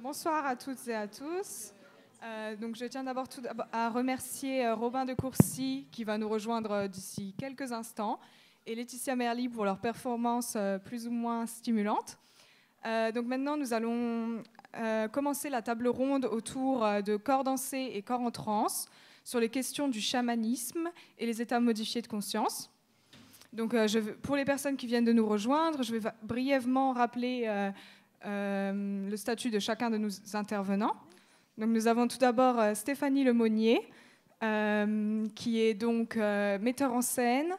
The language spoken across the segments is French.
Bonsoir à toutes et à tous. Donc je tiens d'abord à remercier Robin de Courcy qui va nous rejoindre d'ici quelques instants et Laetitia Merli pour leur performance plus ou moins stimulante. Donc maintenant nous allons commencer la table ronde autour de corps dansés et corps en transe sur les questions du chamanisme et les états modifiés de conscience. Donc pour les personnes qui viennent de nous rejoindre, je vais brièvement rappeler le statut de chacun de nos intervenants. Donc, nous avons tout d'abord Stéphanie Lemonnier, qui est donc metteur en scène,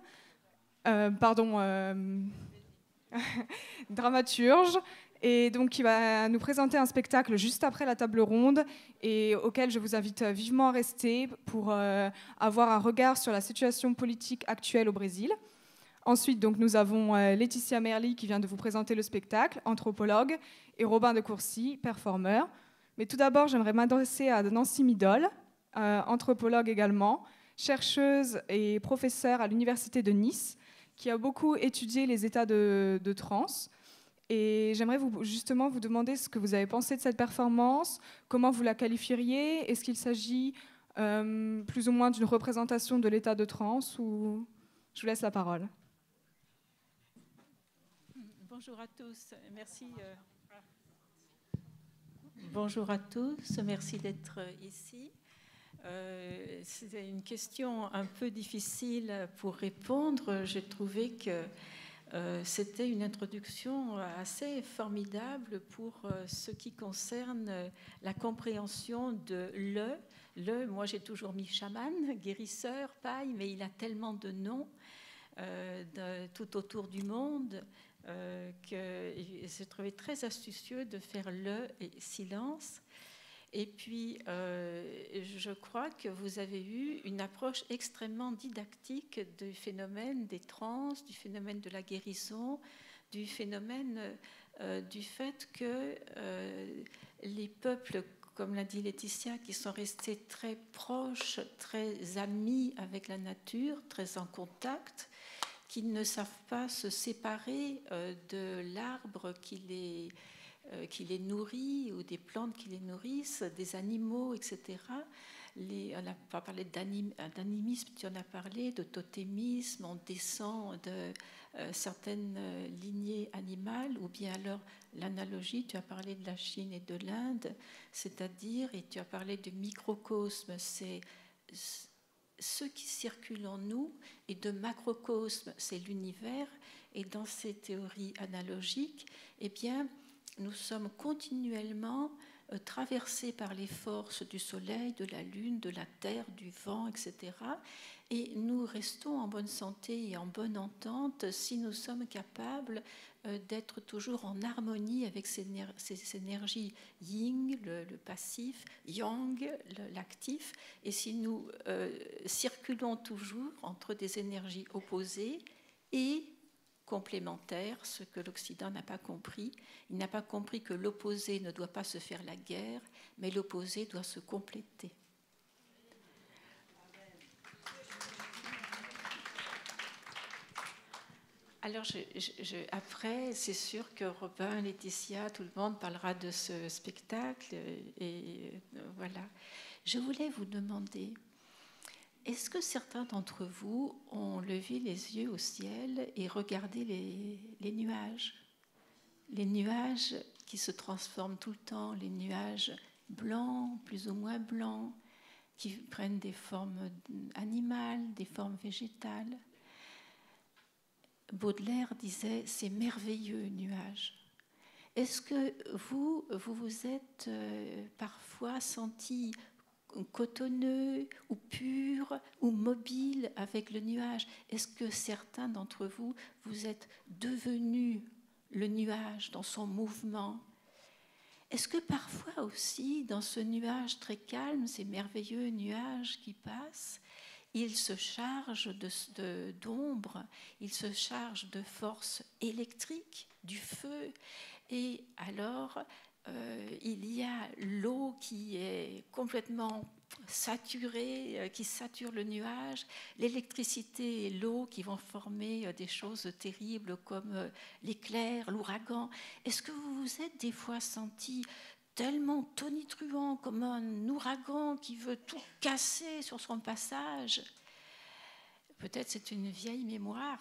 dramaturge, et donc qui va nous présenter un spectacle juste après la table ronde et auquel je vous invite vivement à rester pour avoir un regard sur la situation politique actuelle au Brésil. Ensuite, donc, nous avons Laetitia Merli qui vient de vous présenter le spectacle, anthropologue, et Robin de Courcy, performeur. Mais tout d'abord, j'aimerais m'adresser à Nancy Midol, anthropologue également, chercheuse et professeure à l'Université de Nice, qui a beaucoup étudié les états de transe. Et j'aimerais justement vous demander ce que vous avez pensé de cette performance, comment vous la qualifieriez, est-ce qu'il s'agit plus ou moins d'une représentation de l'état de transe ou... Je vous laisse la parole. Bonjour à tous, merci. Bonjour à tous, merci d'être ici. C'est une question un peu difficile pour répondre. J'ai trouvé que c'était une introduction assez formidable pour ce qui concerne la compréhension de moi j'ai toujours mis chaman, guérisseur, paille, mais il a tellement de noms tout autour du monde que j'ai trouvé très astucieux de faire le et silence. Et puis, je crois que vous avez eu une approche extrêmement didactique du phénomène des trans, du phénomène de la guérison, du phénomène du fait que les peuples, comme l'a dit Laetitia, qui sont restés très proches, très amis avec la nature, très en contact, qui ne savent pas se séparer de l'arbre qui les nourrit ou des plantes qui les nourrissent, des animaux, etc. On n'a pas parlé d'animisme, tu en as parlé, de totémisme, on descend de certaines lignées animales, ou bien alors l'analogie, tu as parlé de la Chine et de l'Inde, c'est-à-dire, et tu as parlé de microcosme, c'est ce qui circule en nous, et de macrocosme, c'est l'univers. Et dans ces théories analogiques, eh bien, nous sommes continuellement traversés par les forces du soleil, de la lune, de la terre, du vent, etc. Et nous restons en bonne santé et en bonne entente si nous sommes capables d'être toujours en harmonie avec ces énergies yin, le passif, yang, l'actif, et si nous circulons toujours entre des énergies opposées et complémentaires, ce que l'Occident n'a pas compris. Il n'a pas compris que l'opposé ne doit pas se faire la guerre, mais l'opposé doit se compléter. Alors, après, c'est sûr que Robin, Laetitia, tout le monde parlera de ce spectacle. Et voilà. Je voulais vous demander, est-ce que certains d'entre vous ont levé les yeux au ciel et regardé les nuages? Les nuages qui se transforment tout le temps, les nuages blancs, plus ou moins blancs, qui prennent des formes animales, des formes végétales. Baudelaire disait « c'est merveilleux, nuages ». Est-ce que vous vous êtes parfois senti cotonneux ou pur ou mobile avec le nuage? Est-ce que certains d'entre vous, vous êtes devenus le nuage dans son mouvement? Est-ce que parfois aussi, dans ce nuage très calme, ces merveilleux nuages qui passent, il se charge d'ombre, il se charge de force électrique, du feu, et alors il y a l'eau qui est complètement saturée, qui sature le nuage, l'électricité et l'eau qui vont former des choses terribles comme l'éclair, l'ouragan. Est-ce que vous vous êtes des fois senti tellement tonitruant, comme un ouragan qui veut tout casser sur son passage. Peut-être c'est une vieille mémoire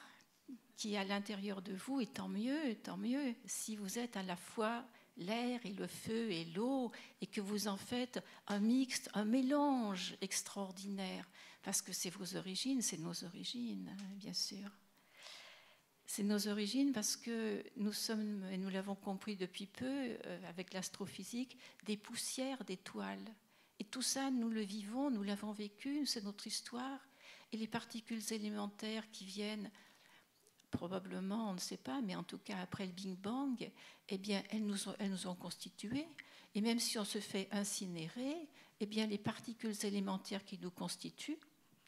qui est à l'intérieur de vous, et tant mieux, si vous êtes à la fois l'air et le feu et l'eau, et que vous en faites un mixte, un mélange extraordinaire, parce que c'est vos origines, c'est nos origines, bien sûr. C'est nos origines parce que nous sommes, et nous l'avons compris depuis peu avec l'astrophysique, des poussières d'étoiles. Et tout ça, nous le vivons, nous l'avons vécu, c'est notre histoire. Et les particules élémentaires qui viennent, probablement, on ne sait pas, mais en tout cas après le Big Bang, eh bien, elles nous ont constitués. Et même si on se fait incinérer, eh bien, les particules élémentaires qui nous constituent,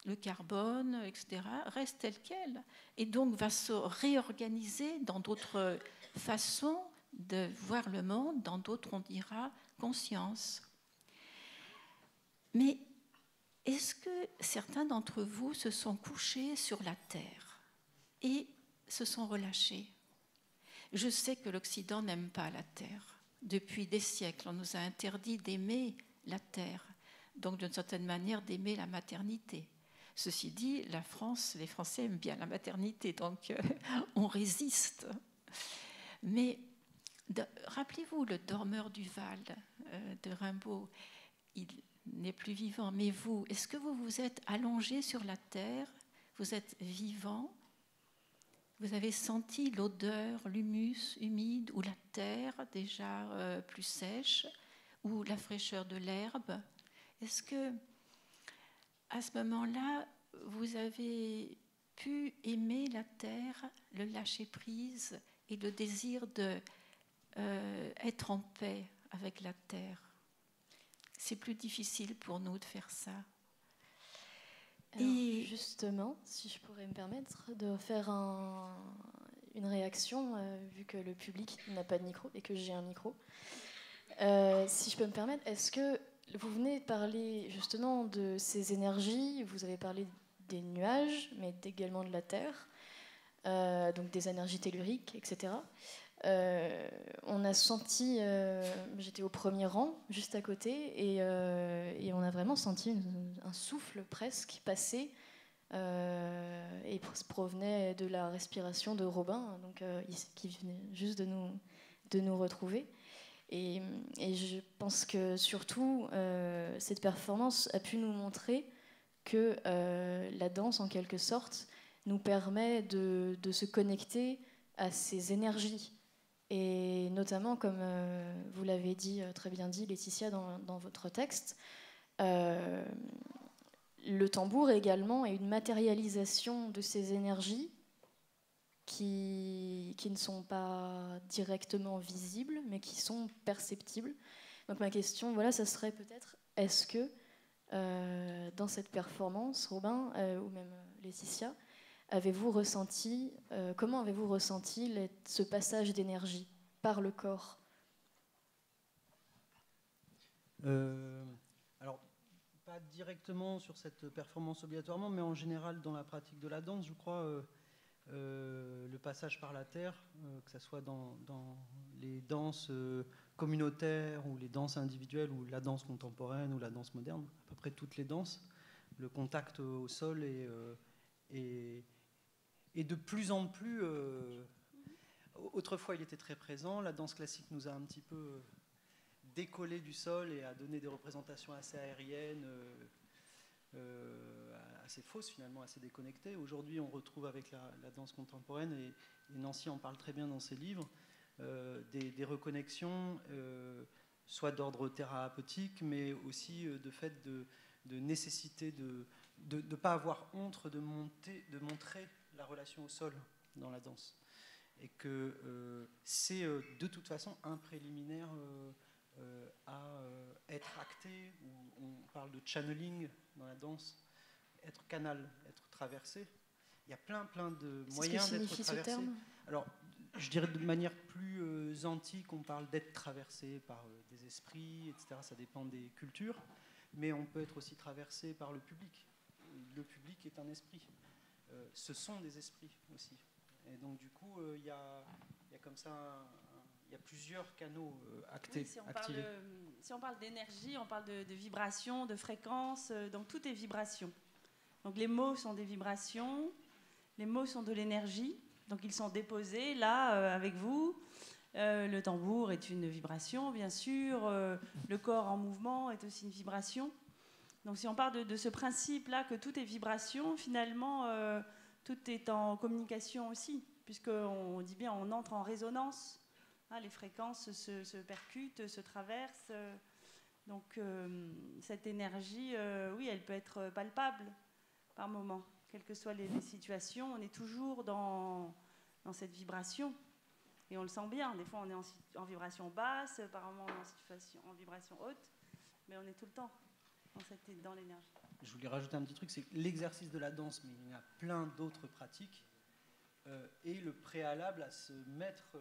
le carbone, etc., reste tel quel, et donc va se réorganiser dans d'autres façons de voir le monde, dans d'autres on dira conscience. Mais est-ce que certains d'entre vous se sont couchés sur la Terre et se sont relâchés? Je sais que l'Occident n'aime pas la Terre. Depuis des siècles, on nous a interdit d'aimer la Terre, donc d'une certaine manière d'aimer la maternité. Ceci dit, la France, les Français aiment bien la maternité, donc on résiste. Mais rappelez-vous le dormeur du Val de Rimbaud, il n'est plus vivant, mais vous, est-ce que vous vous êtes allongé sur la terre, vous êtes vivant, vous avez senti l'odeur, l'humus humide, ou la terre déjà plus sèche, ou la fraîcheur de l'herbe? Est-ce que à ce moment-là, vous avez pu aimer la terre, le lâcher-prise et le désir d'être en paix avec la terre? C'est plus difficile pour nous de faire ça. Alors, et justement, si je pourrais me permettre de faire une réaction, vu que le public n'a pas de micro et que j'ai un micro. Si je peux me permettre, est-ce que vous venez de parler justement de ces énergies, vous avez parlé des nuages, mais également de la Terre, donc des énergies telluriques, etc. On a senti, j'étais au premier rang, juste à côté, et on a vraiment senti un souffle presque passer, et provenait de la respiration de Robin, donc, qui venait juste de nous retrouver. Et je pense que surtout, cette performance a pu nous montrer que la danse, en quelque sorte, nous permet de se connecter à ces énergies. Et notamment, comme vous l'avez dit, très bien dit, Laetitia, dans votre texte, le tambour également est une matérialisation de ces énergies qui ne sont pas directement visibles, mais qui sont perceptibles. Donc ma question, voilà, ça serait peut-être, est-ce que dans cette performance, Robin, ou même Laetitia, comment avez-vous ressenti ce passage d'énergie par le corps? Alors, pas directement sur cette performance obligatoirement, mais en général dans la pratique de la danse, je crois... le passage par la terre, que ce soit dans les danses communautaires ou les danses individuelles ou la danse contemporaine ou la danse moderne, à peu près toutes les danses, le contact au sol est de plus en plus... autrefois, il était très présent. La danse classique nous a un petit peu décollé du sol et a donné des représentations assez aériennes, assez fausses finalement, assez déconnectées. Aujourd'hui, on retrouve avec la danse contemporaine, et Nancy en parle très bien dans ses livres, des reconnexions, soit d'ordre thérapeutique, mais aussi de fait de nécessité de ne pas avoir honte de montrer la relation au sol dans la danse. Et que c'est de toute façon un préliminaire à être acté, où on parle de channeling dans la danse, être canal, être traversé. Il y a plein de moyens d'être traversé. Alors, je dirais de manière plus antique, on parle d'être traversé par des esprits, etc. Ça dépend des cultures, mais on peut être aussi traversé par le public. Le public est un esprit. Ce sont des esprits aussi. Et donc, du coup, il y a comme ça il y a plusieurs canaux activés. Si on parle d'énergie, on parle de vibration, de fréquence, donc tout est vibration. Donc les mots sont des vibrations, les mots sont de l'énergie, donc ils sont déposés là avec vous. Le tambour est une vibration, bien sûr. Le corps en mouvement est aussi une vibration. Donc si on parle de ce principe-là que tout est vibration, finalement, tout est en communication aussi, puisqu'on dit bien on entre en résonance. Les fréquences se percutent, se traversent. Donc cette énergie, oui, elle peut être palpable par moment. Quelles que soient les situations, on est toujours dans cette vibration. Et on le sent bien. Des fois, on est en vibration basse, par moment, on est en vibration haute. Mais on est tout le temps dans l'énergie. Je voulais rajouter un petit truc, c'est que l'exercice de la danse, mais il y a plein d'autres pratiques, et le préalable à se mettre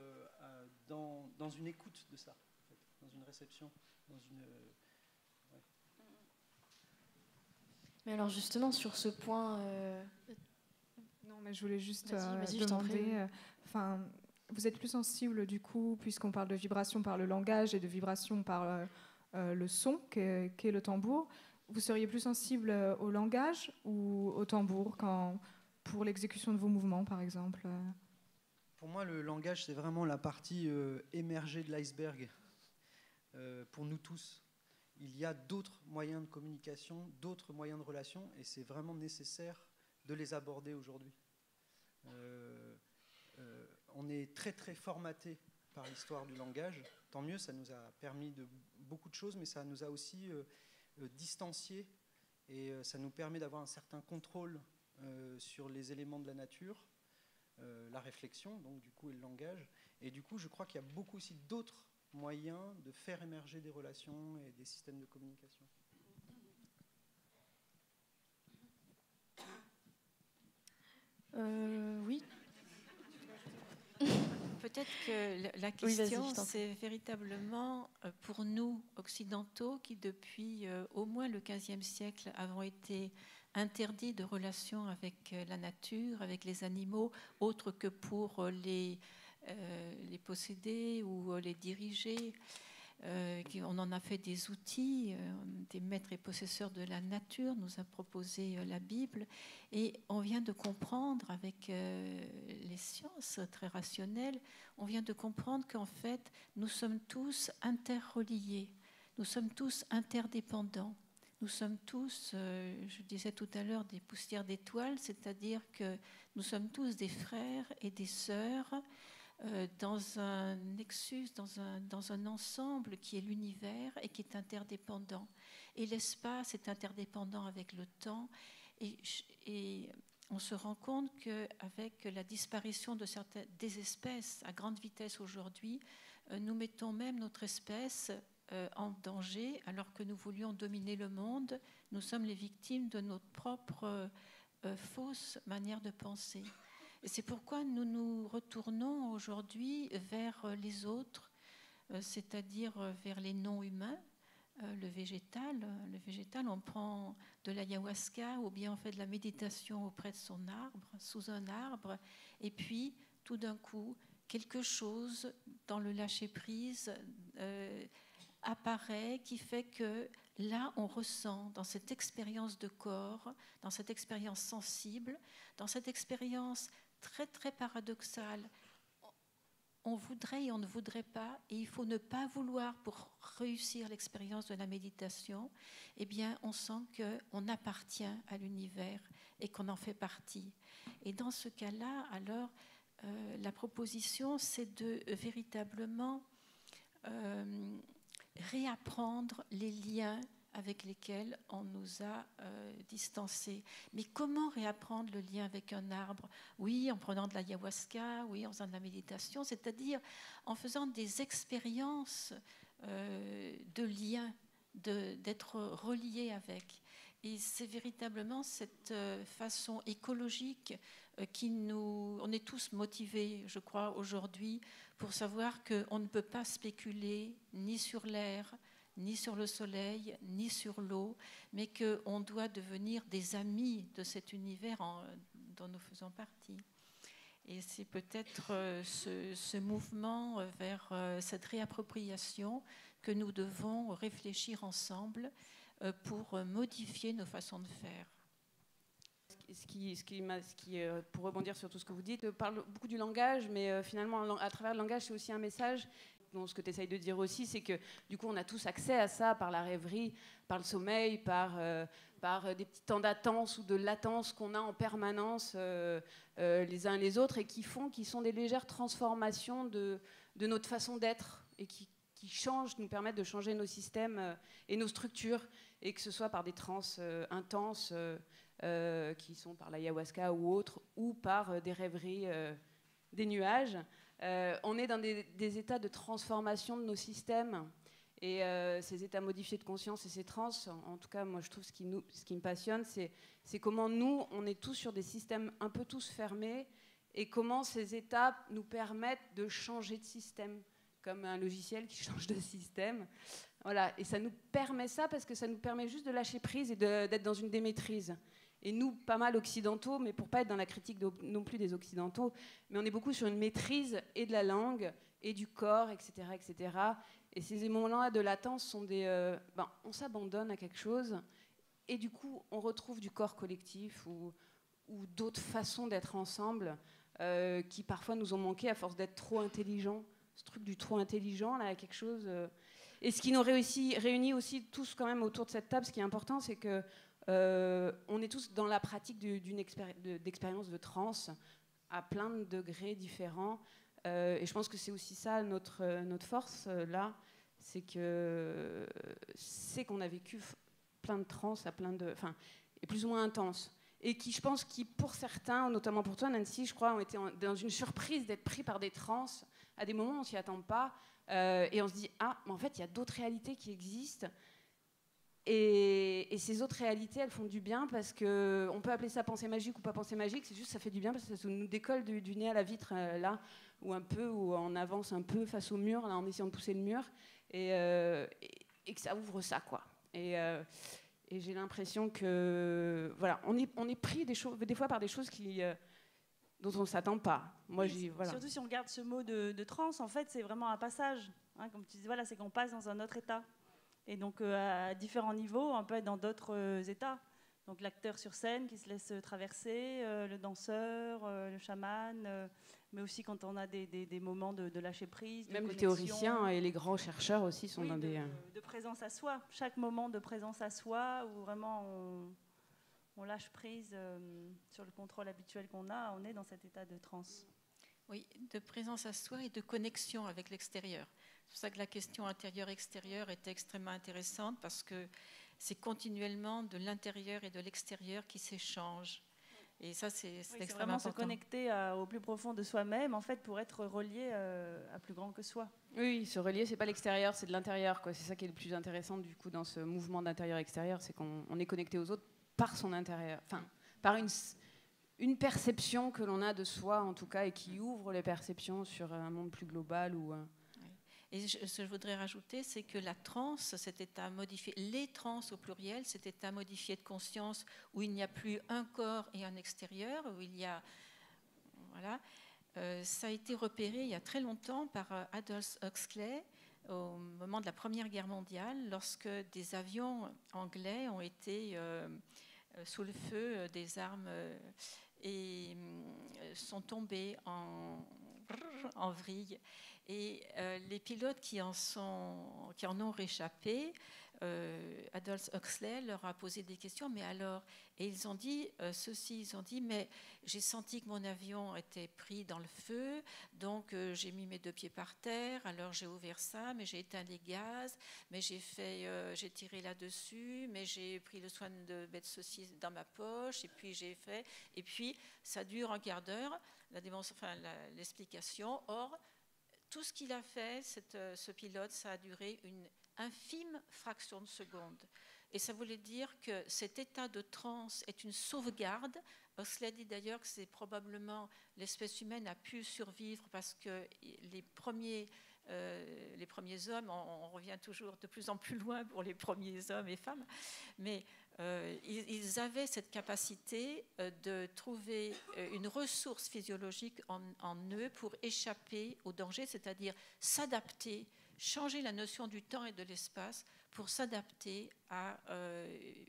dans une écoute de ça, en fait, dans une réception, dans une... Ouais. Mais alors justement, sur ce point... Non, mais je voulais juste vas-y, demander... vous êtes plus sensible, du coup, puisqu'on parle de vibration par le langage et de vibration par le son, qu'est le tambour. Vous seriez plus sensible au langage ou au tambour pour l'exécution de vos mouvements, par exemple? Pour moi, le langage, c'est vraiment la partie émergée de l'iceberg. Pour nous tous, il y a d'autres moyens de communication, d'autres moyens de relation, et c'est vraiment nécessaire de les aborder aujourd'hui. On est très très formaté par l'histoire du langage. Tant mieux, ça nous a permis de beaucoup de choses, mais ça nous a aussi distanciés, et ça nous permet d'avoir un certain contrôle sur les éléments de la nature, la réflexion, donc du coup, et le langage. Et du coup, je crois qu'il y a beaucoup aussi d'autres moyens de faire émerger des relations et des systèmes de communication. Oui. Peut-être que la question, c'est véritablement pour nous, occidentaux, qui depuis au moins le XVe siècle avons été interdits de relations avec la nature, avec les animaux, autres que pour les posséder ou les diriger. On en a fait des outils, des maîtres et possesseurs de la nature, nous a proposé la Bible, et on vient de comprendre avec les sciences très rationnelles, on vient de comprendre qu'en fait nous sommes tous interreliés, nous sommes tous interdépendants, nous sommes tous, je disais tout à l'heure, des poussières d'étoiles, c'est-à-dire que nous sommes tous des frères et des sœurs, dans un nexus, dans un ensemble qui est l'univers et qui est interdépendant. Et l'espace est interdépendant avec le temps. Et on se rend compte qu'avec la disparition des espèces à grande vitesse aujourd'hui, nous mettons même notre espèce en danger alors que nous voulions dominer le monde. Nous sommes les victimes de notre propre fausse manière de penser. Et c'est pourquoi nous nous retournons aujourd'hui vers les autres, c'est-à-dire vers les non-humains, le végétal. Le végétal, on prend de l'ayahuasca ou bien on fait de la méditation auprès de son arbre, sous un arbre, et puis tout d'un coup, quelque chose dans le lâcher-prise apparaît qui fait que là, on ressent dans cette expérience de corps, dans cette expérience sensible, dans cette expérience très très paradoxal. On voudrait et on ne voudrait pas, et il faut ne pas vouloir pour réussir l'expérience de la méditation. Eh bien, on sent qu'on appartient à l'univers et qu'on en fait partie. Et dans ce cas-là, alors, la proposition, c'est de véritablement réapprendre les liens avec lesquels on nous a distancés. Mais comment réapprendre le lien avec un arbre? Oui, en prenant de l'ayahuasca, oui, en faisant de la méditation, c'est-à-dire en faisant des expériences de lien, d'être relié avec. Et c'est véritablement cette façon écologique on est tous motivés, je crois, aujourd'hui, pour savoir qu'on ne peut pas spéculer ni sur l'air, ni sur le soleil, ni sur l'eau, mais qu'on doit devenir des amis de cet univers dont nous faisons partie. Et c'est peut-être ce mouvement vers cette réappropriation que nous devons réfléchir ensemble pour modifier nos façons de faire. Pour rebondir sur tout ce que vous dites, parle beaucoup du langage, mais finalement, à travers le langage, c'est aussi un message. Donc, ce que tu essayes de dire aussi, c'est que du coup, on a tous accès à ça par la rêverie, par le sommeil, par des petits temps d'attente ou de latence qu'on a en permanence les uns et les autres, et qui sont des légères transformations de notre façon d'être, et qui nous permettent de changer nos systèmes et nos structures, et que ce soit par des trans intenses, qui sont par l'ayahuasca ou autres, ou par des rêveries, des nuages. On est dans des états de transformation de nos systèmes, et ces états modifiés de conscience et ces trans, en tout cas moi je trouve ce qui me passionne, c'est comment nous, on est tous sur des systèmes un peu tous fermés, et comment ces étapes nous permettent de changer de système, comme un logiciel qui change de système. Voilà. Et ça nous permet ça parce que ça nous permet juste de lâcher prise et d'être dans une démaîtrise. Et nous, pas mal occidentaux, mais pour pas être dans la critique non plus des occidentaux, mais on est beaucoup sur une maîtrise et de la langue et du corps, etc., etc. Et ces moments-là de latence sont on s'abandonne à quelque chose, et du coup, on retrouve du corps collectif ou d'autres façons d'être ensemble qui parfois nous ont manqué à force d'être trop intelligents. Ce truc du trop intelligent, là, quelque chose. Et ce qui nous réunit aussi tous quand même autour de cette table, ce qui est important, c'est que on est tous dans la pratique d'expériences de transe à plein de degrés différents. Et je pense que c'est aussi ça notre force là, c'est qu'on a vécu plein de trans et plus ou moins intenses. Et qui, je pense, pour certains, notamment pour toi, Nancy, je crois, ont été dans une surprise d'être pris par des trans à des moments où on ne s'y attend pas. Et on se dit, mais en fait, il y a d'autres réalités qui existent. Et ces autres réalités, elles font du bien parce qu'on peut appeler ça pensée magique ou pas pensée magique, c'est juste ça fait du bien parce que ça nous décolle du nez à la vitre, là, ou on avance un peu face au mur, là, en essayant de pousser le mur, et que ça ouvre ça, quoi. Et j'ai l'impression que, voilà, on est pris des fois par des choses dont on ne s'attend pas. Moi, voilà. Surtout si on regarde ce mot de transe, en fait, c'est vraiment un passage. Hein, comme tu dis, voilà, c'est qu'on passe dans un autre état. Et donc, à différents niveaux, on peut être dans d'autres états. Donc, l'acteur sur scène qui se laisse traverser, le danseur, le chaman, mais aussi quand on a des moments de lâcher prise. Même les théoriciens et les grands chercheurs aussi sont dans des... de présence à soi. Chaque moment de présence à soi où vraiment on lâche prise sur le contrôle habituel qu'on a, on est dans cet état de transe. Oui, de présence à soi et de connexion avec l'extérieur. C'est pour ça que la question intérieur-extérieur est extrêmement intéressante parce que c'est continuellement de l'intérieur et de l'extérieur qui s'échangent. Et ça, c'est extrêmement important. Se connecter au plus profond de soi-même, en fait, pour être relié à plus grand que soi. Oui, se relier, c'est pas l'extérieur, c'est de l'intérieur, quoi. C'est ça qui est le plus intéressant, du coup, dans ce mouvement d'intérieur-extérieur, c'est qu'on est connecté aux autres par son intérieur, enfin, par une perception que l'on a de soi, en tout cas, et qui ouvre les perceptions sur un monde plus global. Et ce que je voudrais rajouter, c'est que la transe, cet état modifié, les trans au pluriel, cet état modifié de conscience où il n'y a plus un corps et un extérieur, où il y a... Voilà. Ça a été repéré il y a très longtemps par Aldous Huxley au moment de la Première Guerre mondiale, lorsque des avions anglais ont été sous le feu des armes et sont tombés en vrille. Et les pilotes qui en ont réchappé, Aldous Huxley leur a posé des questions, mais alors, et ils ont dit mais j'ai senti que mon avion était pris dans le feu, donc j'ai mis mes 2 pieds par terre, alors j'ai ouvert ça, mais j'ai éteint les gaz, mais j'ai tiré là-dessus, mais j'ai pris le soin de mettre ceci dans ma poche, et puis ça dure un quart d'heure, l'explication. Or, tout ce qu'il a fait, ce pilote, ça a duré une infime fraction de seconde. Et ça voulait dire que cet état de transe est une sauvegarde. Huxley dit d'ailleurs que c'est probablement l'espèce humaine a pu survivre parce que les premiers les premiers hommes, on revient toujours de plus en plus loin pour les premiers hommes et femmes, mais ils avaient cette capacité de trouver une ressource physiologique en eux pour échapper au danger, c'est-à-dire s'adapter, changer la notion du temps et de l'espace pour s'adapter à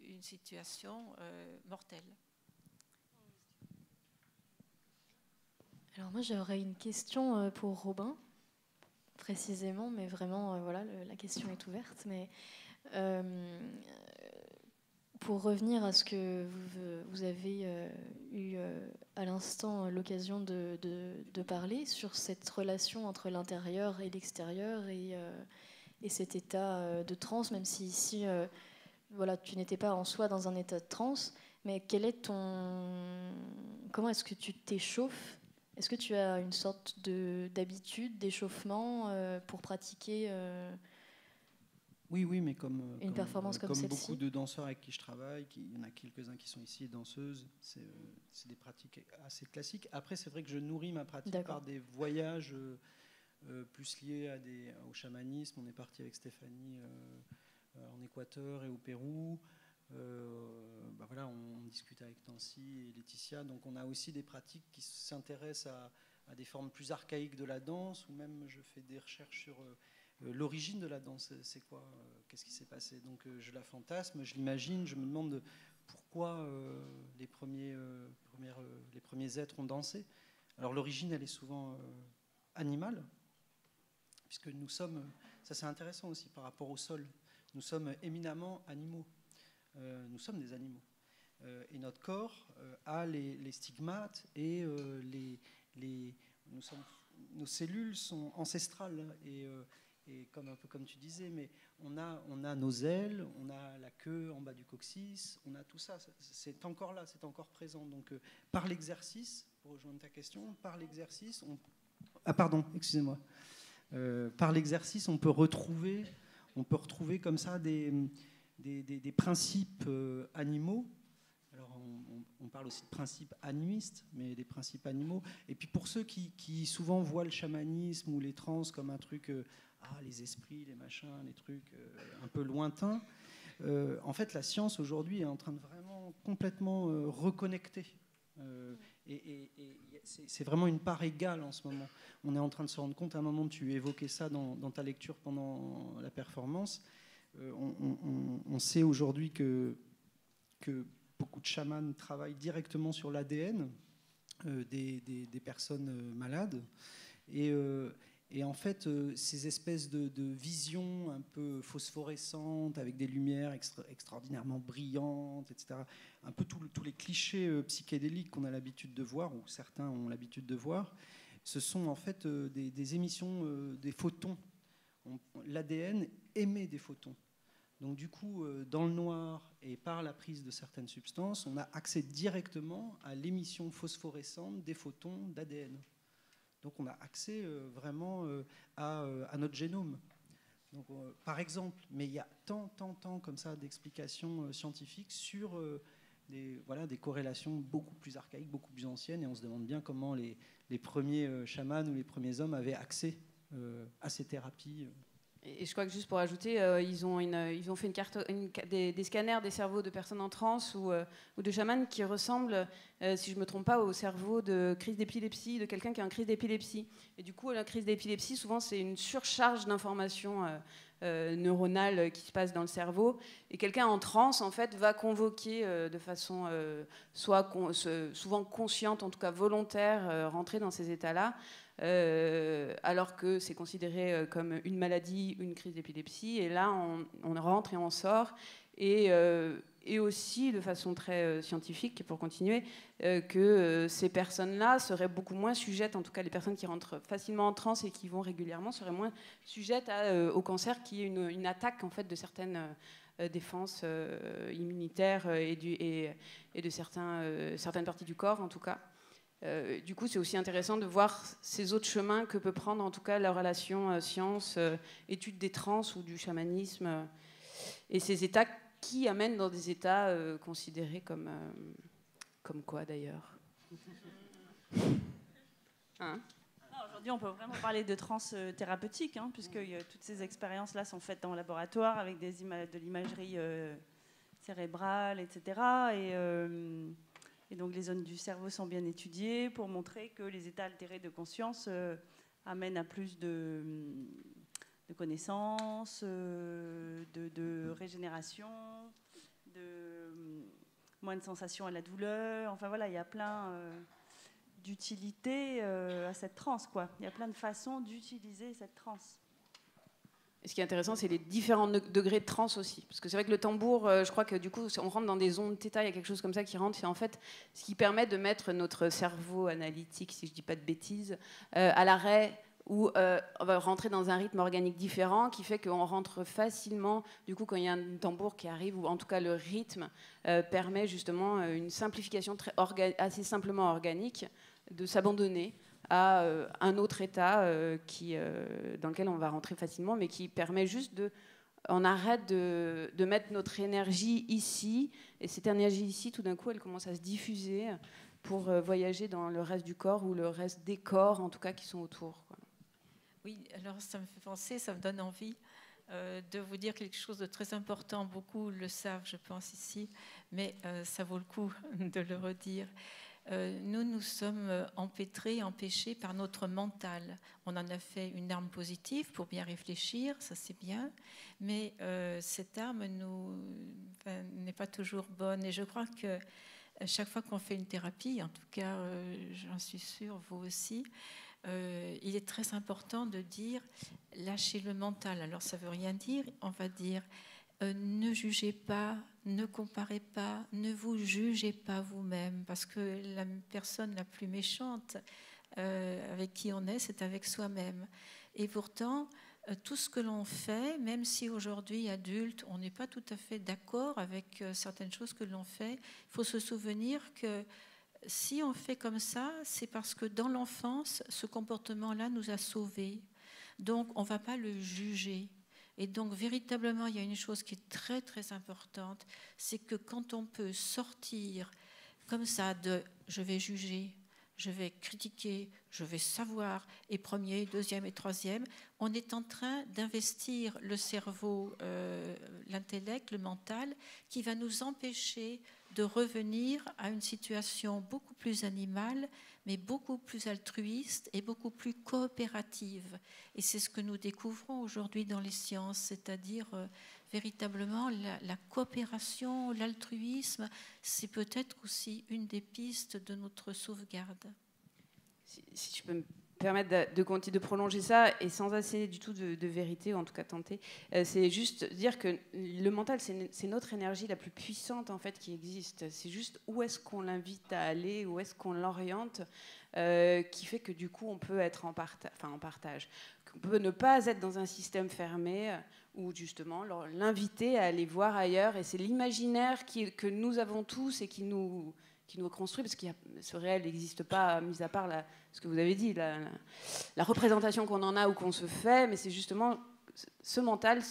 une situation mortelle. Alors moi j'aurais une question pour Robin, précisément, mais vraiment voilà, la question est ouverte. Mais pour revenir à ce que vous avez eu à l'instant l'occasion de parler sur cette relation entre l'intérieur et l'extérieur et cet état de transe, même si ici voilà, tu n'étais pas en soi dans un état de transe, mais comment est-ce que tu t'échauffes? Est-ce que tu as une sorte d'habitude, d'échauffement pour pratiquer Oui, mais une performance comme celle-ci? Beaucoup de danseurs avec qui je travaille, il y en a quelques-uns qui sont ici, danseuses, c'est des pratiques assez classiques. Après, c'est vrai que je nourris ma pratique par des voyages plus liés au chamanisme. On est parti avec Stéphanie en Équateur et au Pérou. Voilà, on discute avec Nancy et Laetitia, donc on a aussi des pratiques qui s'intéressent à des formes plus archaïques de la danse, ou même je fais des recherches sur l'origine de la danse, c'est quoi, qu'est-ce qui s'est passé, donc je la fantasme, je l'imagine, je me demande pourquoi les premiers êtres ont dansé. Alors l'origine elle est souvent animale, puisque nous sommes, ça c'est intéressant aussi par rapport au sol, nous sommes éminemment animaux. Nous sommes des animaux. Et notre corps a les stigmates et nos cellules sont ancestrales. Et un peu comme tu disais, mais on a nos ailes, on a la queue en bas du coccyx, on a tout ça. C'est encore là, c'est encore présent. Donc par l'exercice, pour rejoindre ta question, par l'exercice, excusez-moi. Par l'exercice, on peut retrouver comme ça des principes animaux. Alors on parle aussi de principes animistes, mais des principes animaux. Et puis pour ceux qui souvent voient le chamanisme ou les trans comme un truc, les esprits, les machins, les trucs un peu lointains, en fait la science aujourd'hui est en train de vraiment complètement reconnecter. Et c'est vraiment une part égale en ce moment. On est en train de se rendre compte, à un moment tu évoquais ça dans ta lecture pendant la performance, on sait aujourd'hui que beaucoup de chamans travaillent directement sur l'ADN des personnes malades. Et en fait, ces espèces de visions un peu phosphorescentes, avec des lumières extraordinairement brillantes, etc., un peu tous les clichés psychédéliques qu'on a l'habitude de voir, ou certains ont l'habitude de voir, ce sont en fait des émissions, des photons. L'ADN émet des photons. Donc du coup, dans le noir et par la prise de certaines substances, on a accès directement à l'émission phosphorescente des photons d'ADN. Donc on a accès vraiment à notre génome. Donc, par exemple, mais il y a tant comme ça d'explications scientifiques sur des corrélations beaucoup plus archaïques, beaucoup plus anciennes, et on se demande bien comment les premiers chamans ou les premiers hommes avaient accès à ces thérapies. Et je crois que juste pour ajouter, ils ont fait des scanners des cerveaux de personnes en transe ou de chamans qui ressemblent, si je ne me trompe pas, au cerveau de crise d'épilepsie, de quelqu'un qui a une crise d'épilepsie. Et du coup, la crise d'épilepsie, souvent, c'est une surcharge d'informations neuronales qui se passe dans le cerveau. Et quelqu'un en transe, en fait, va convoquer de façon souvent consciente, en tout cas volontaire, rentrer dans ces états-là. Alors que c'est considéré comme une maladie, une crise d'épilepsie, et là on rentre et on sort, et aussi de façon très scientifique, pour continuer, que ces personnes-là seraient beaucoup moins sujettes, en tout cas les personnes qui rentrent facilement en transe et qui vont régulièrement, seraient moins sujettes au cancer, qui est une attaque en fait de certaines défenses immunitaires et de certaines parties du corps en tout cas. Du coup, c'est aussi intéressant de voir ces autres chemins que peut prendre, en tout cas, la relation science, étude des trans ou du chamanisme, et ces états qui amènent dans des états considérés comme quoi, d'ailleurs? Hein? Non, Aujourd'hui, on peut vraiment parler de trans thérapeutique, hein, puisque toutes ces expériences-là sont faites en laboratoire avec de l'imagerie cérébrale, etc. Et donc les zones du cerveau sont bien étudiées pour montrer que les états altérés de conscience amènent à plus de connaissances, de régénération, moins de sensations à la douleur. Enfin voilà, il y a plein d'utilités à cette transe, quoi. Il y a plein de façons d'utiliser cette transe. Et ce qui est intéressant, c'est les différents degrés de transe aussi. Parce que c'est vrai que le tambour, je crois que du coup, on rentre dans des ondes θ, il y a quelque chose comme ça qui rentre. C'est en fait ce qui permet de mettre notre cerveau analytique, si je ne dis pas de bêtises, à l'arrêt, où on va rentrer dans un rythme organique différent, qui fait qu'on rentre facilement, du coup, quand il y a un tambour qui arrive, ou en tout cas le rythme permet justement une simplification assez simplement organique de s'abandonner à un autre état dans lequel on va rentrer facilement, mais qui permet juste on arrête de mettre notre énergie ici, et cette énergie ici, tout d'un coup, elle commence à se diffuser pour voyager dans le reste du corps, ou le reste des corps, en tout cas, qui sont autour, quoi. Oui, alors ça me fait penser, ça me donne envie de vous dire quelque chose de très important. Beaucoup le savent, je pense, ici, mais ça vaut le coup de le redire. Nous sommes empêchés par notre mental. On en a fait une arme positive pour bien réfléchir, ça c'est bien, mais cette arme n'est pas toujours bonne. Et je crois que chaque fois qu'on fait une thérapie, en tout cas j'en suis sûre, vous aussi, il est très important de dire lâchez le mental. Alors ça ne veut rien dire, on va dire ne jugez pas, ne comparez pas, ne vous jugez pas vous-même, parce que la personne la plus méchante avec qui on est, c'est avec soi-même. Et pourtant, tout ce que l'on fait, même si aujourd'hui, adulte, on n'est pas tout à fait d'accord avec certaines choses que l'on fait, il faut se souvenir que si on fait comme ça, c'est parce que dans l'enfance, ce comportement-là nous a sauvés. Donc, on ne va pas le juger. Et donc, véritablement, il y a une chose qui est très, très importante, c'est que quand on peut sortir comme ça de « je vais juger », je vais critiquer, je vais savoir, et premier, deuxième et troisième, on est en train d'investir le cerveau, l'intellect, le mental, qui va nous empêcher de revenir à une situation beaucoup plus animale, mais beaucoup plus altruiste et beaucoup plus coopérative. Et c'est ce que nous découvrons aujourd'hui dans les sciences, c'est-à-dire véritablement la coopération, l'altruisme, c'est peut-être aussi une des pistes de notre sauvegarde. Si je peux me permettre de prolonger ça, et sans assez du tout de vérité, ou en tout cas tenter, c'est juste dire que le mental, c'est notre énergie la plus puissante en fait qui existe. C'est juste où est-ce qu'on l'invite à aller, où est-ce qu'on l'oriente, qui fait que du coup on peut être en partage. On peut ne pas être dans un système fermé, ou justement l'inviter à aller voir ailleurs, et c'est l'imaginaire que nous avons tous et qui nous construit, parce que ce réel n'existe pas, mis à part ce que vous avez dit, la représentation qu'on en a ou qu'on se fait, mais c'est justement ce mental,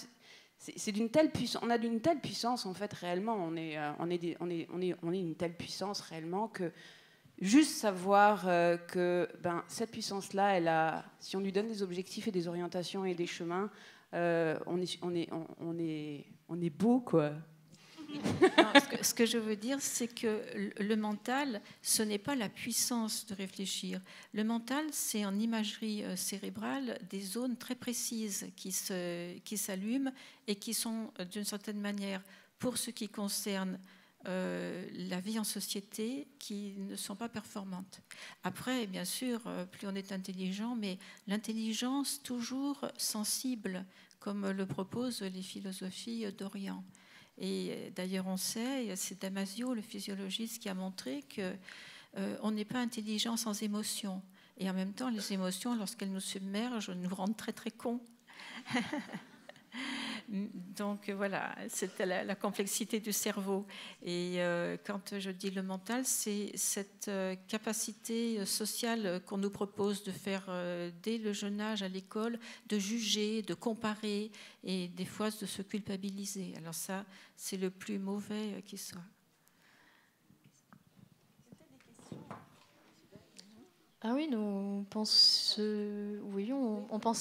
c'est d'une telle puissance, on a d'une telle puissance en fait réellement, on est une telle puissance réellement que juste savoir que cette puissance-là, si on lui donne des objectifs et des orientations et des chemins, on est beau, quoi. Non, ce que je veux dire, c'est que le mental, ce n'est pas la puissance de réfléchir. Le mental, c'est en imagerie cérébrale des zones très précises qui s'allument et qui sont d'une certaine manière, pour ce qui concerne la vie en société, qui ne sont pas performantes. Après, bien sûr, plus on est intelligent, mais l'intelligence toujours sensible, comme le proposent les philosophies d'Orient. Et d'ailleurs, on sait, c'est Damasio, le physiologiste, qui a montré qu'on n'est pas intelligent sans émotion. Et en même temps, les émotions, lorsqu'elles nous submergent, nous rendent très, très cons. Donc voilà, c'est la complexité du cerveau. Et quand je dis le mental, c'est cette capacité sociale qu'on nous propose de faire dès le jeune âge à l'école, de juger, de comparer et des fois de se culpabiliser. Alors ça, c'est le plus mauvais qui soit. Ah oui, on pensait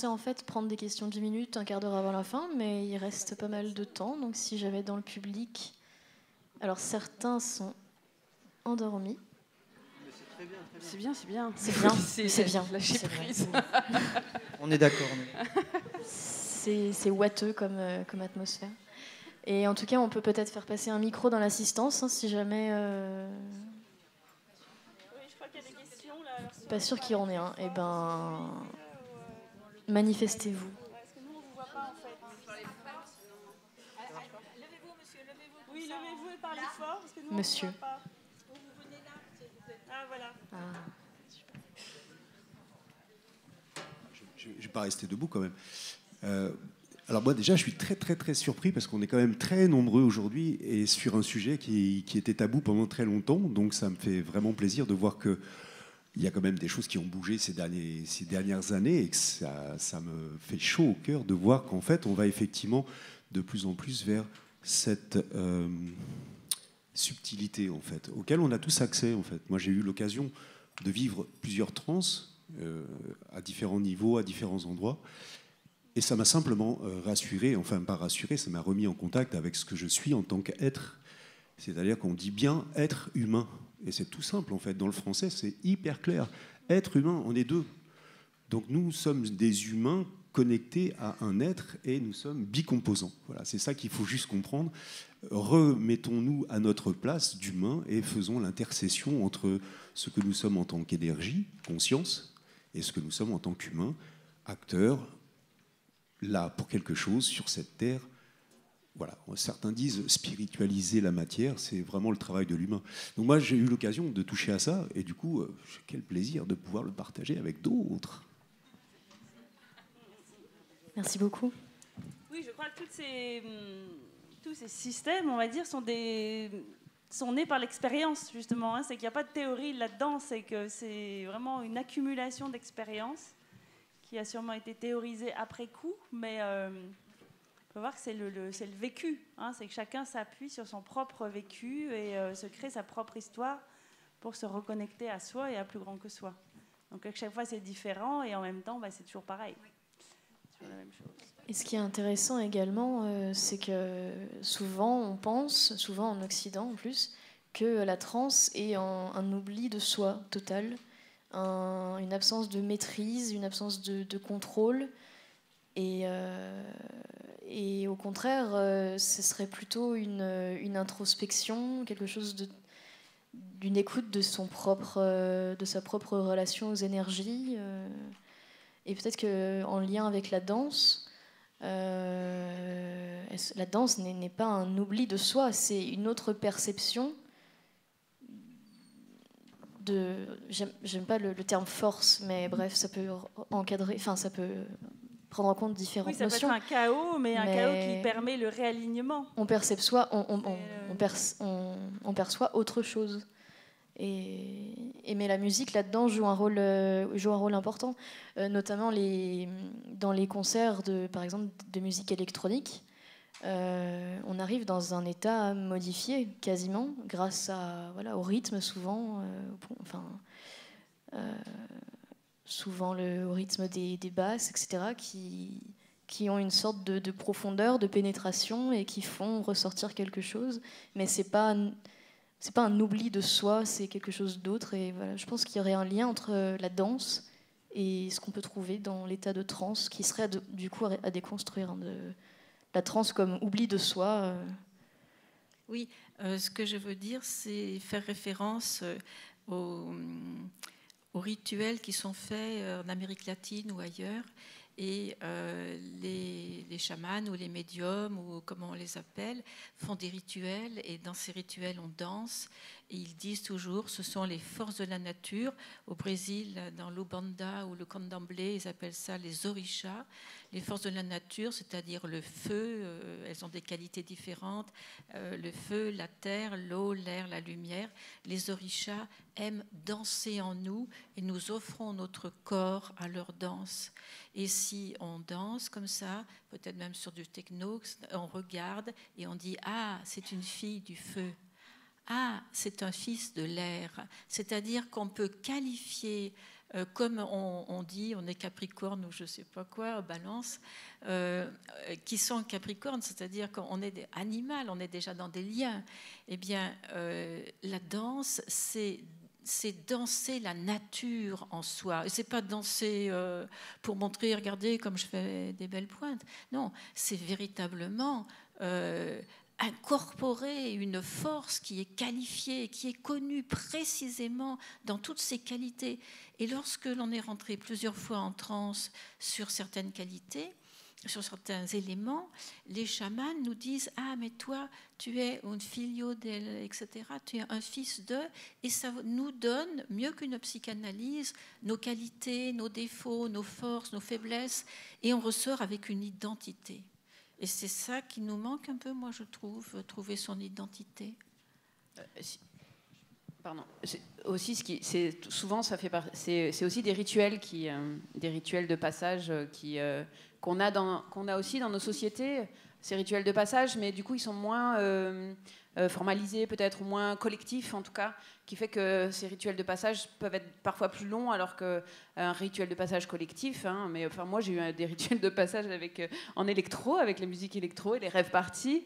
en fait prendre des questions 10 minutes, un quart d'heure avant la fin, mais il reste pas mal de temps. Donc si j'avais dans le public... Alors certains sont endormis. C'est bien, c'est bien. C'est bien, c'est bien. Lâcher prise. On est d'accord. C'est ouateux comme atmosphère. Et en tout cas, on peut peut-être faire passer un micro dans l'assistance, hein, si jamais... Oui, je crois qu'il y a des questions là. Pas sûr qu'il y en ait un. Eh ben, manifestez-vous. Parce que nous, on ne vous voit pas en fait. Levez-vous, monsieur, levez-vous. Oui, levez-vous et parlez fort parce que nous, Monsieur. on ne vous voit pas. Vous venez là, s'il vous plaît. Ah, voilà. Je ne vais pas rester debout quand même. Alors moi déjà, je suis très très très surpris parce qu'on est quand même très nombreux aujourd'hui et sur un sujet qui était tabou pendant très longtemps. Donc ça me fait vraiment plaisir de voir qu'il y a quand même des choses qui ont bougé ces dernières années et que ça me fait chaud au cœur de voir qu'en fait, on va effectivement de plus en plus vers cette subtilité en fait, auquel on a tous accès en fait. Moi, j'ai eu l'occasion de vivre plusieurs trans à différents niveaux, à différents endroits. Et ça m'a simplement rassuré, enfin pas rassuré, ça m'a remis en contact avec ce que je suis en tant qu'être. C'est-à-dire qu'on dit bien être humain. Et c'est tout simple en fait. Dans le français, c'est hyper clair. Être humain, on est deux. Donc nous sommes des humains connectés à un être et nous sommes bicomposants. Voilà, c'est ça qu'il faut juste comprendre. Remettons-nous à notre place d'humains et faisons l'intercession entre ce que nous sommes en tant qu'énergie, conscience, et ce que nous sommes en tant qu'humains, acteurs, là pour quelque chose sur cette terre. Voilà. Certains disent spiritualiser la matière, c'est vraiment le travail de l'humain. Donc moi j'ai eu l'occasion de toucher à ça et du coup quel plaisir de pouvoir le partager avec d'autres. Merci beaucoup. Oui, je crois que tous ces systèmes, on va dire, sont nés par l'expérience, justement. Hein. C'est qu'il n'y a pas de théorie là-dedans, c'est que c'est vraiment une accumulation d'expériences qui a sûrement été théorisée après coup, mais il faut voir que c'est le vécu. Hein. C'est que chacun s'appuie sur son propre vécu et se crée sa propre histoire pour se reconnecter à soi et à plus grand que soi. Donc à chaque fois, c'est différent et en même temps, c'est toujours pareil. C'est toujours la même chose. Et ce qui est intéressant également, c'est que souvent on pense, souvent en Occident en plus, que la transe est un oubli de soi total, une absence de maîtrise, une absence de contrôle. Et au contraire, ce serait plutôt une introspection, quelque chose d'une écoute de sa propre relation aux énergies. Et peut-être qu'en lien avec la danse, la danse n'est pas un oubli de soi, c'est une autre perception de... J'aime pas le terme force, mais bref, ça peut encadrer, enfin ça peut prendre en compte différentes notions. Oui, ça peut être un chaos, mais un chaos qui permet le réalignement. On perçoit autre chose. Mais la musique là-dedans joue un rôle important, notamment dans les concerts par exemple de musique électronique. On arrive dans un état modifié quasiment grâce au rythme souvent, souvent au rythme des basses, etc., qui ont une sorte de profondeur, de pénétration et qui font ressortir quelque chose. Mais c'est pas un oubli de soi, c'est quelque chose d'autre. Et voilà, je pense qu'il y aurait un lien entre la danse et ce qu'on peut trouver dans l'état de transe, qui serait du coup à déconstruire, hein, la transe comme oubli de soi. Oui, ce que je veux dire, c'est faire référence aux rituels qui sont faits en Amérique latine ou ailleurs. Et les chamans ou les médiums, ou comment on les appelle, font des rituels, et dans ces rituels on danse, et ils disent toujours ce sont les forces de la nature. Au Brésil, dans l'Ubanda ou le Candomblé, ils appellent ça les orishas, les forces de la nature, c'est-à-dire le feu. Elles ont des qualités différentes, le feu, la terre, l'eau, l'air, la lumière. Les orishas aiment danser en nous et nous offrons notre corps à leur danse. Et si on danse comme ça, peut-être même sur du techno, on regarde et on dit « Ah, c'est une fille du feu. ah, c'est un fils de l'air. C'est-à-dire qu'on peut qualifier, comme on dit, on est Capricorne ou je ne sais pas quoi, Balance, qui sont Capricorne, c'est-à-dire qu'on est animal, on est déjà dans des liens. Eh bien, la danse, c'est danser la nature en soi. Et c'est pas danser pour montrer, regardez comme je fais des belles pointes. Non, c'est véritablement incorporer une force qui est qualifiée, qui est connue précisément dans toutes ses qualités. Et lorsque l'on est rentré plusieurs fois en transe sur certaines qualités, sur certains éléments, les chamans nous disent « Ah, mais toi, tu es un filio del, etc. Tu es un fils de... » Et ça nous donne, mieux qu'une psychanalyse, nos qualités, nos défauts, nos forces, nos faiblesses, et on ressort avec une identité. Et c'est ça qui nous manque un peu, moi, je trouve, trouver son identité. Pardon. Aussi, souvent, c'est aussi des rituels des rituels de passage qu'on a aussi dans nos sociétés, ces rituels de passage, mais du coup, ils sont moins formalisés, peut-être, ou moins collectifs, en tout cas, qui fait que ces rituels de passage peuvent être parfois plus longs, alors qu'un rituel de passage collectif, hein, mais enfin, moi, j'ai eu des rituels de passage en électro, avec les musiques électro et les rêves parties.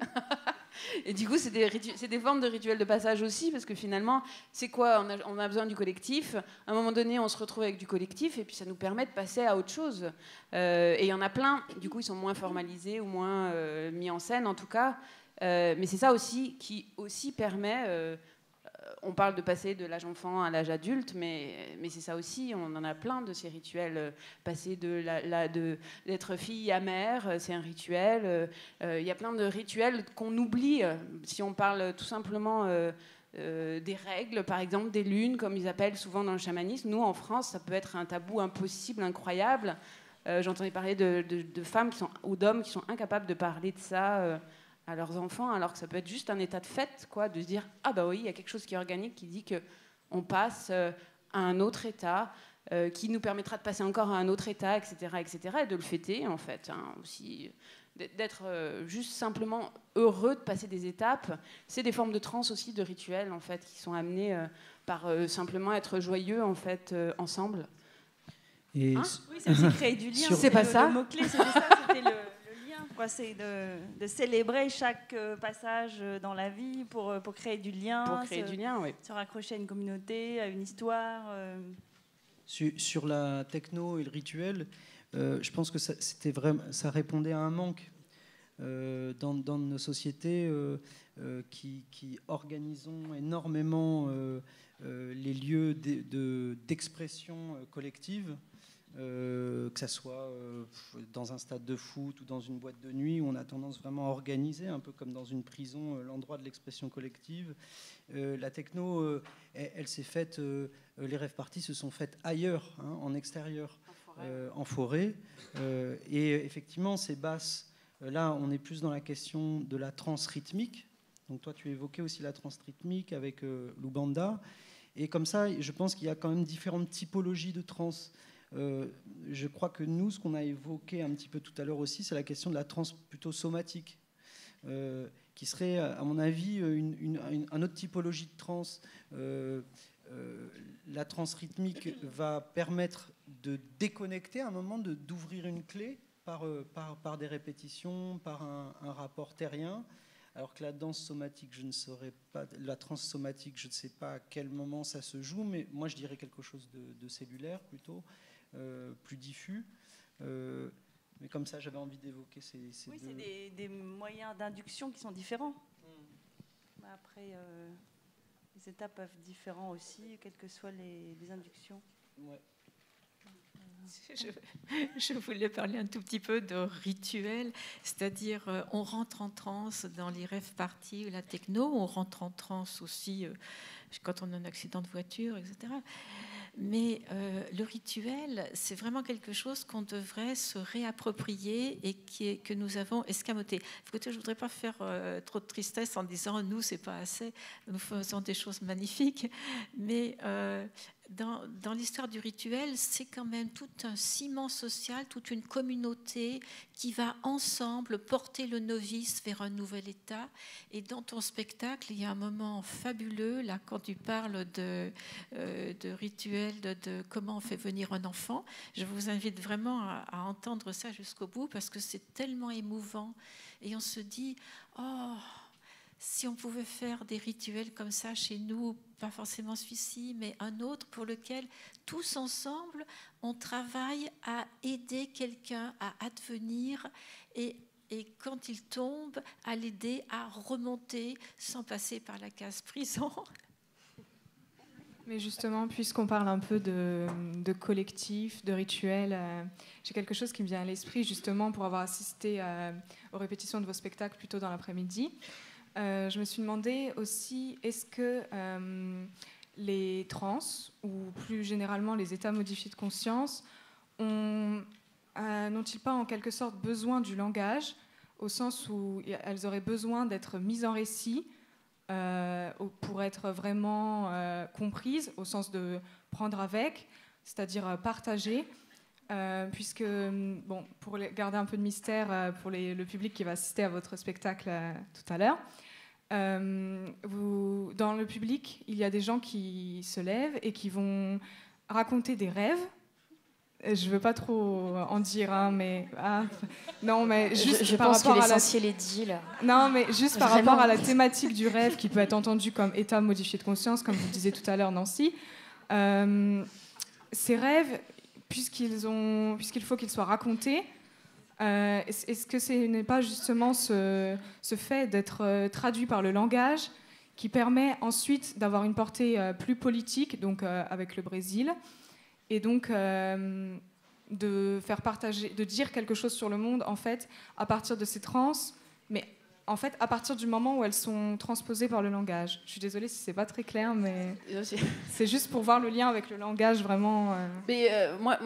Et du coup, c'est des formes de rituels de passage aussi, parce que finalement, c'est quoi ? On a besoin du collectif. À un moment donné, on se retrouve avec du collectif, et puis ça nous permet de passer à autre chose. Et il y en a plein. Du coup, ils sont moins formalisés ou moins mis en scène, en tout cas. Mais c'est ça aussi qui aussi permet... on parle de passer de l'âge enfant à l'âge adulte, mais c'est ça aussi, on en a plein de ces rituels. Passer d'être fille à mère, c'est un rituel. Il y a plein de rituels qu'on oublie. Si on parle tout simplement des règles, par exemple, des lunes, comme ils appellent souvent dans le chamanisme, nous, en France, ça peut être un tabou impossible, incroyable. J'entendais parler de femmes ou d'hommes qui sont incapables de parler de ça à leurs enfants, alors que ça peut être juste un état de fait, quoi, de se dire « Ah bah oui, il y a quelque chose qui est organique qui dit qu'on passe à un autre état, qui nous permettra de passer encore à un autre état, etc. etc. » et de le fêter, en fait, hein, aussi, d'être juste simplement heureux de passer des étapes. C'est des formes de transe aussi, de rituels, en fait, qui sont amenés par simplement être joyeux, en fait, ensemble. Et oui, c'est aussi créer du lien. C'est pas ça. Le mot-clé, c'était ça, c'était le c'est de célébrer chaque passage dans la vie pour créer du lien. Pour créer du lien, oui. Se raccrocher à une communauté, à une histoire. Sur la techno et le rituel, je pense que ça répondait à un manque dans nos sociétés qui organisons énormément les lieux d'expression collective. Que ça soit dans un stade de foot ou dans une boîte de nuit, où on a tendance vraiment à organiser, un peu comme dans une prison, l'endroit de l'expression collective. La techno, elle s'est faite, les rêves parties se sont faites ailleurs, hein, en extérieur, en forêt. Et effectivement, ces basses, là, on est plus dans la question de la transe rythmique. Donc toi, tu évoquais aussi la transe rythmique avec l'Ubanda. Et comme ça, je pense qu'il y a quand même différentes typologies de transe. Je crois que nous, ce qu'on a évoqué un petit peu tout à l'heure aussi, c'est la question de la transe plutôt somatique, qui serait, à mon avis, une autre typologie de transe. La transe rythmique va permettre de déconnecter à un moment, d'ouvrir une clé par des répétitions, par un rapport terrien. Alors que la danse somatique, je ne saurais pas, la transe somatique, je ne sais pas à quel moment ça se joue, mais moi je dirais quelque chose de cellulaire plutôt. Plus diffus. Mais comme ça, j'avais envie d'évoquer ces oui, deux... c'est des moyens d'induction qui sont différents. Après, les étapes peuvent être différents aussi, quelles que soient les inductions. Ouais. Je voulais parler un tout petit peu de rituel, c'est-à-dire on rentre en transe dans les rêves parties, la techno, on rentre en transe aussi quand on a un accident de voiture, etc. Mais le rituel, c'est vraiment quelque chose qu'on devrait se réapproprier et que nous avons escamoté. Écoutez, je ne voudrais pas faire trop de tristesse en disant « nous, c'est pas assez, nous faisons des choses magnifiques », mais dans l'histoire du rituel, c'est quand même tout un ciment social, toute une communauté qui va ensemble porter le novice vers un nouvel état. Et dans ton spectacle, il y a un moment fabuleux, là, quand tu parles de rituel, de comment on fait venir un enfant. Je vous invite vraiment à entendre ça jusqu'au bout, parce que c'est tellement émouvant. Et on se dit, oh, si on pouvait faire des rituels comme ça chez nous, pas forcément celui-ci, mais un autre pour lequel tous ensemble, on travaille à aider quelqu'un à advenir et quand il tombe, à l'aider à remonter sans passer par la case prison. Mais justement, puisqu'on parle un peu de collectif, de rituel, j'ai quelque chose qui me vient à l'esprit justement pour avoir assisté aux répétitions de vos spectacles plus tôt dans l'après-midi. Je me suis demandé aussi, est-ce que les trans, ou plus généralement les états modifiés de conscience, n'ont-ils pas en quelque sorte besoin du langage, au sens où elles auraient besoin d'être mises en récit pour être vraiment comprises, au sens de prendre avec, c'est-à-dire partager, puisque, bon, pour garder un peu de mystère pour le public qui va assister à votre spectacle tout à l'heure, dans le public, il y a des gens qui se lèvent et qui vont raconter des rêves. Je ne veux pas trop en dire, hein, mais non, mais juste je par pense rapport que à l'essentiel est dit là. Non, mais juste par Vraiment. rapport à la thématique du rêve qui peut être entendue comme état modifié de conscience, comme vous le disiez tout à l'heure, Nancy. Ces rêves, puisqu'il faut qu'ils soient racontés, est-ce que ce n'est pas justement ce fait d'être traduit par le langage qui permet ensuite d'avoir une portée plus politique, donc avec le Brésil, et donc de faire partager, de dire quelque chose sur le monde, en fait, à partir de ces trans, mais en fait, à partir du moment où elles sont transposées par le langage. Je suis désolée si c'est pas très clair, mais c'est juste pour voir le lien avec le langage vraiment. Mais moi,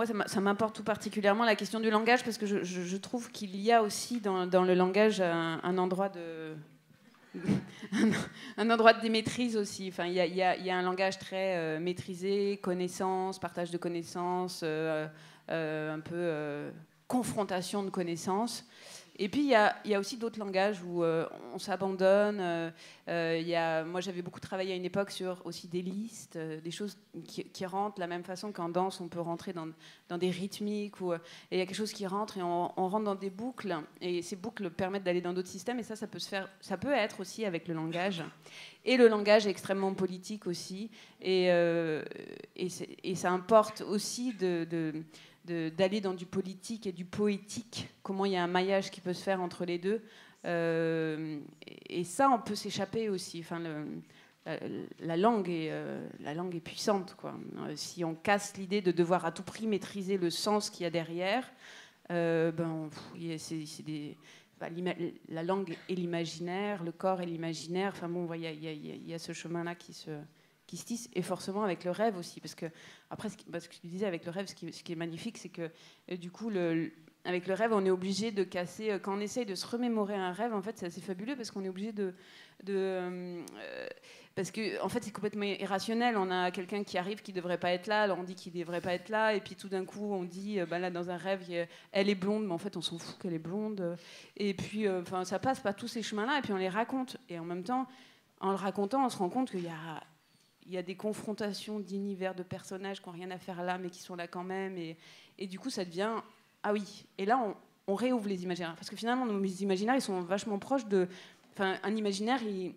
ça m'importe tout particulièrement la question du langage, parce que je trouve qu'il y a aussi dans le langage un endroit de un endroit de démaîtrise aussi. Enfin, il y a un langage très maîtrisé, connaissance, partage de connaissances, un peu confrontation de connaissances. Et puis, il y a aussi d'autres langages où on s'abandonne. Moi, j'avais beaucoup travaillé à une époque sur aussi des listes, des choses qui rentrent de la même façon qu'en danse, on peut rentrer dans des rythmiques. Et il y a quelque chose qui rentre et on rentre dans des boucles. Et ces boucles permettent d'aller dans d'autres systèmes. Et ça peut se faire, ça peut être aussi avec le langage. Et le langage est extrêmement politique aussi. Et ça importe aussi d'aller dans du politique et du poétique, comment il y a un maillage qui peut se faire entre les deux. Et ça, on peut s'échapper aussi. Enfin, la langue est puissante, quoi. Si on casse l'idée de devoir à tout prix maîtriser le sens qu'il y a derrière, la langue est l'imaginaire, le corps est l'imaginaire. Enfin bon, il y a ce chemin-là qui se tisse, et forcément avec le rêve aussi, parce que après ce que tu disais avec le rêve, ce qui est magnifique, c'est que du coup avec le rêve, on est obligé de casser. Quand on essaye de se remémorer un rêve, en fait, c'est assez fabuleux parce qu'on est obligé parce que en fait, c'est complètement irrationnel. On a quelqu'un qui arrive qui devrait pas être là, alors on dit qu'il devrait pas être là, et puis tout d'un coup, on dit, là, dans un rêve, elle est blonde, mais en fait, on s'en fout qu'elle est blonde. Et puis, ça passe par tous ces chemins-là, et puis on les raconte. Et en même temps, en le racontant, on se rend compte qu'il y a des confrontations d'univers, de personnages qui n'ont rien à faire là, mais qui sont là quand même. Et du coup, ça devient... Ah oui. Et là, on réouvre les imaginaires. Parce que finalement, nos imaginaires, ils sont vachement proches de... Enfin, un imaginaire, il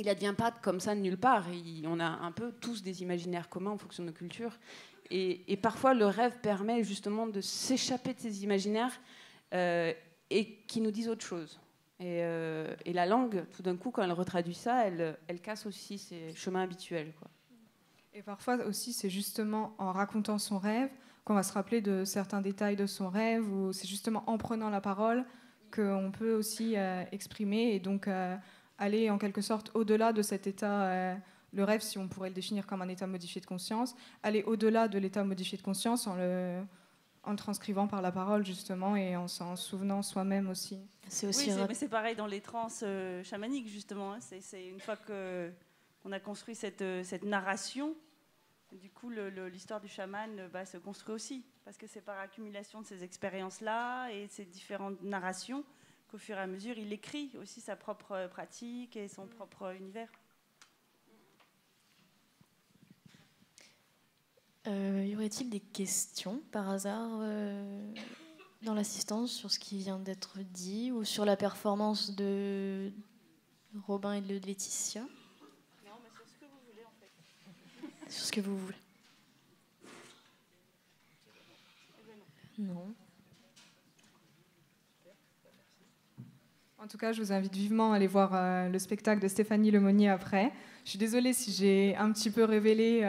n'advient pas comme ça de nulle part. On a un peu tous des imaginaires communs en fonction de nos cultures. Et parfois, le rêve permet justement de s'échapper de ces imaginaires et qui nous disent autre chose. Et la langue, tout d'un coup, quand elle retraduit ça, elle casse aussi ses chemins habituels, quoi. Et parfois aussi, c'est justement en racontant son rêve qu'on va se rappeler de certains détails de son rêve, ou c'est justement en prenant la parole qu'on peut aussi exprimer et donc aller en quelque sorte au-delà de cet état, le rêve, si on pourrait le définir comme un état modifié de conscience, aller au-delà de l'état modifié de conscience en le transcrivant par la parole, justement, et en s'en souvenant soi-même aussi. Mais c'est pareil dans les trans chamaniques, justement. Hein. C'est une fois qu'on a construit cette narration, Du coup, l'histoire du chaman se construit aussi, parce que c'est par accumulation de ces expériences-là et ces différentes narrations qu'au fur et à mesure, il écrit aussi sa propre pratique et son propre univers. Y aurait-il des questions, par hasard, dans l'assistance sur ce qui vient d'être dit ou sur la performance de Robin et de Laetitia? Non, mais sur ce que vous voulez, en fait. Sur ce que vous voulez. Non. En tout cas, je vous invite vivement à aller voir le spectacle de Stéphanie Lemonnier après. Je suis désolée si j'ai un petit peu révélé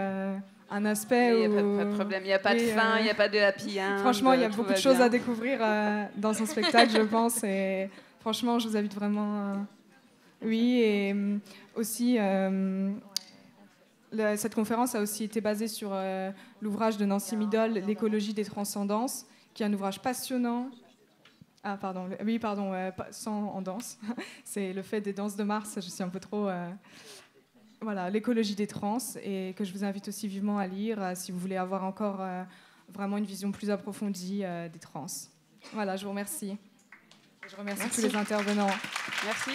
un aspect. Il n'y a pas de problème, il n'y a pas de fin, il n'y a pas de happy end. Franchement, il y a beaucoup de choses à découvrir dans son spectacle, je pense. Et franchement, je vous invite vraiment. Oui, et aussi, cette conférence a aussi été basée sur l'ouvrage de Nancy Midol, L'écologie des transcendances, qui est un ouvrage passionnant. Ah, pardon. Oui, pardon, sans en danse. C'est le fait des danses de Mars. Je suis un peu trop... Voilà, l'écologie des trans, et que je vous invite aussi vivement à lire si vous voulez avoir encore vraiment une vision plus approfondie des trans. Voilà, je vous remercie. Je remercie tous les intervenants. Merci.